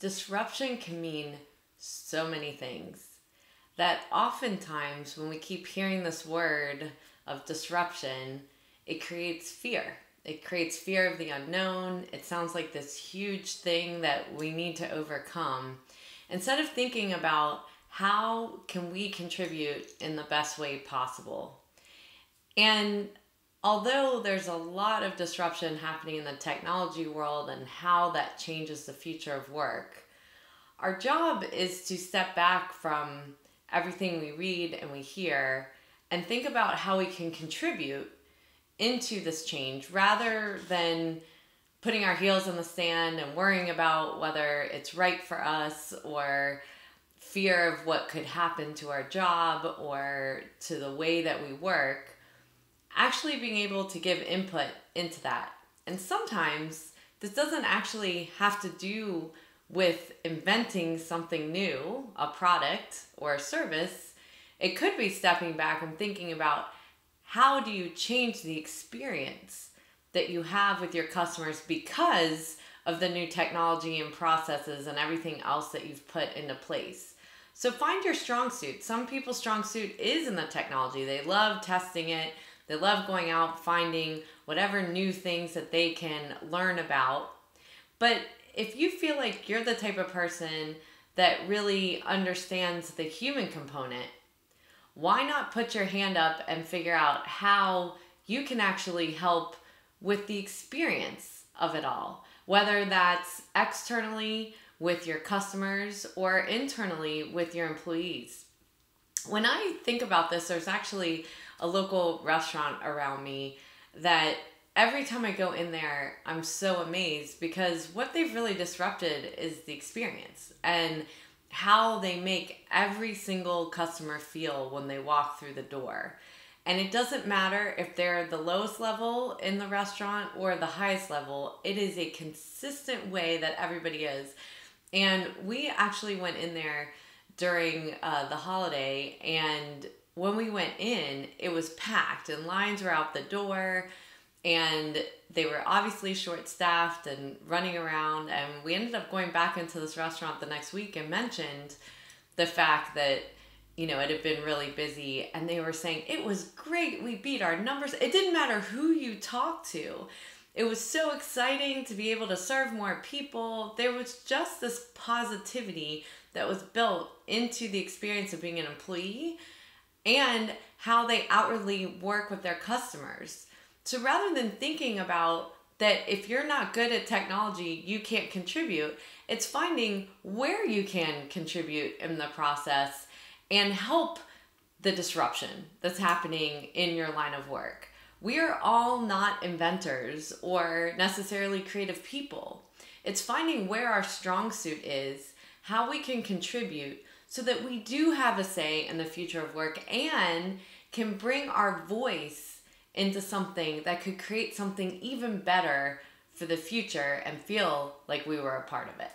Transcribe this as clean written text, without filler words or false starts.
Disruption can mean so many things that oftentimes when we keep hearing this word of disruption, it creates fear. It creates fear of the unknown. It sounds like this huge thing that we need to overcome. Instead of thinking about how can we contribute in the best way possible. And although there's a lot of disruption happening in the technology world and how that changes the future of work, our job is to step back from everything we read and we hear and think about how we can contribute into this change rather than putting our heels in the sand and worrying about whether it's right for us or fear of what could happen to our job or to the way that we work. Actually being able to give input into that. And sometimes this doesn't actually have to do with inventing something new, a product or a service. It could be stepping back and thinking about how do you change the experience that you have with your customers because of the new technology and processes and everything else that you've put into place. So find your strong suit. Some people's strong suit is in the technology. They love testing it. They love going out, finding whatever new things that they can learn about. But if you feel like you're the type of person that really understands the human component, why not put your hand up and figure out how you can actually help with the experience of it all, whether that's externally with your customers or internally with your employees. When I think about this, there's actually a local restaurant around me that every time I go in there, I'm so amazed because what they've really disrupted is the experience and how they make every single customer feel when they walk through the door. And it doesn't matter if they're the lowest level in the restaurant or the highest level, it is a consistent way that everybody is. And we actually went in there during the holiday, and when we went in, it was packed and lines were out the door and they were obviously short-staffed and running around. And we ended up going back into this restaurant the next week and mentioned the fact that, it had been really busy, and they were saying, it was great, we beat our numbers. It didn't matter who you talked to. It was so exciting to be able to serve more people. There was just this positivity that was built into the experience of being an employee and how they outwardly work with their customers. So rather than thinking about that if you're not good at technology, you can't contribute, it's finding where you can contribute in the process and help the disruption that's happening in your line of work. We are all not inventors or necessarily creative people. It's finding where our strong suit is, how we can contribute so that we do have a say in the future of work and can bring our voice into something that could create something even better for the future and feel like we were a part of it.